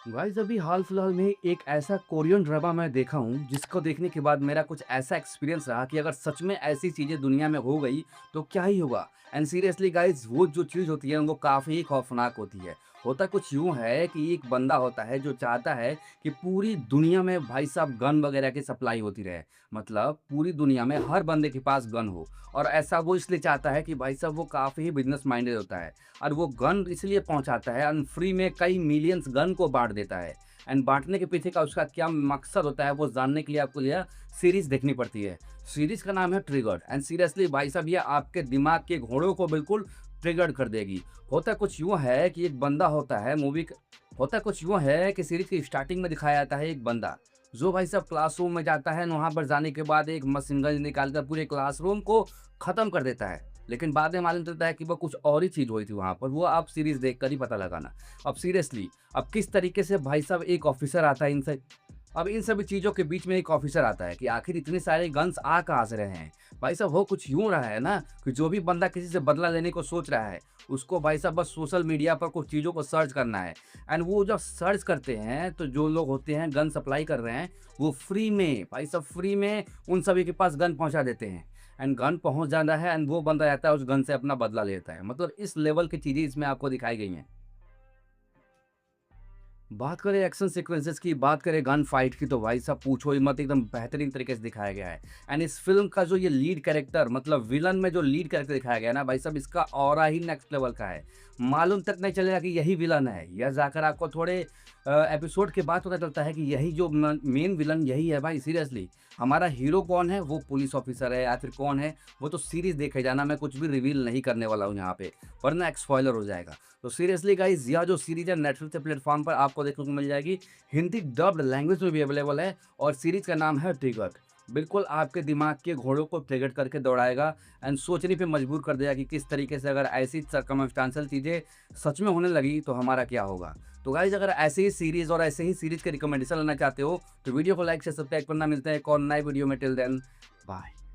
Guys अभी हाल फिलहाल में एक ऐसा कोरियन ड्रामा मैं देखा हूँ जिसको देखने के बाद मेरा कुछ ऐसा एक्सपीरियंस रहा कि अगर सच में ऐसी चीज़ें दुनिया में हो गई तो क्या ही होगा। एंड सीरियसली गाइस वो जो चीज़ होती है वो काफ़ी खौफनाक होती है। होता कुछ यूँ है कि एक बंदा होता है जो चाहता है कि पूरी दुनिया में भाई साहब गन वगैरह की सप्लाई होती रहे। मतलब पूरी दुनिया में हर बंदे के पास गन हो। और ऐसा वो इसलिए चाहता है कि भाई साहब वो काफ़ी बिजनेस माइंडेड होता है। और वो गन इसलिए पहुँचाता है एंड फ्री में कई मिलियंस गन को बाँट देता है। एंड बाँटने के पीछे का उसका क्या मकसद होता है वो जानने के लिए आपको यह सीरीज़ देखनी पड़ती है। सीरीज़ का नाम है ट्रिगर्ड एंड सीरियसली भाई साहब ये आपके दिमाग के घोड़ों को बिल्कुल ट्रिगर्ड कर देगी। होता कुछ यूँ है कि एक बंदा होता है होता कुछ यूँ है कि सीरीज़ की स्टार्टिंग में दिखाया जाता है एक बंदा, जो भाई साहब क्लासरूम में जाता है, वहाँ पर जाने के बाद एक मशीन गन निकाल कर पूरे क्लासरूम को ख़त्म कर देता है। लेकिन बाद में मालूम चलता है कि वो कुछ और ही चीज़ हुई थी वहाँ पर, वो आप सीरीज़ देखकर ही पता लगाना। अब सीरियसली अब किस तरीके से भाई साहब एक ऑफ़िसर आता है इनसे अब इन सभी चीज़ों के बीच में एक ऑफ़िसर आता है कि आखिर इतने सारे गन्स आ कहाँ से रहे हैं? भाई साहब हो कुछ यूँ रहा है ना कि जो भी बंदा किसी से बदला लेने को सोच रहा है, उसको भाई साहब बस सोशल मीडिया पर कुछ चीज़ों को सर्च करना है। एंड वो जब सर्च करते हैं तो जो लोग होते हैं गन सप्लाई कर रहे हैं, वो फ्री में भाई साहब फ्री में उन सभी के पास गन पहुँचा देते हैं। एंड गन पहुँच जाता है एंड वो बंदा जाता है उस गन से अपना बदला लेता है। मतलब इस लेवल की चीज़ें इसमें आपको दिखाई गई हैं। बात करें एक्शन सीक्वेंसेस की, बात करें गन फाइट की तो भाई साहब पूछो ही मत, एकदम बेहतरीन तरीके से दिखाया गया है। एंड इस फ़िल्म का जो ये लीड कैरेक्टर मतलब विलन में जो लीड कैरेक्टर दिखाया गया है ना भाई साहब इसका ऑरा ही नेक्स्ट लेवल का है। मालूम तक नहीं चलेगा कि यही विलन है या जाकर आपको थोड़े एपिसोड के बाद पता चलता है कि यही जो म मेन विलन यही है भाई सीरियसली। हमारा हीरो कौन है? वो पुलिस ऑफिसर है या फिर कौन है? वो तो सीरीज़ देखे जाना, मैं कुछ भी रिवील नहीं करने वाला हूँ यहाँ पे, वरना एक स्पॉइलर हो जाएगा। तो सीरियसली गाइस यह जो सीरीज़ है नेटफ्लिक्स के प्लेटफ़ॉर्म पर आपको देखने को मिल जाएगी। हिंदी डब्ड लैंग्वेज में भी अवेलेबल है और सीरीज़ का नाम है ट्रिगर्ड। बिल्कुल आपके दिमाग के घोड़ों को ट्रिगर करके दौड़ाएगा एंड सोचने पे मजबूर कर देगा कि किस तरीके से अगर ऐसी सर्कमस्टेंशियल चीज़ें सच में होने लगी तो हमारा क्या होगा। तो गाइस अगर ऐसे ही सीरीज़ और ऐसे ही सीरीज़ के रिकमेंडेशन लेना चाहते हो तो वीडियो को लाइक से सब्सक्राइब करना। मिलते हैं एक और नए वीडियो में, टिल देन बाय।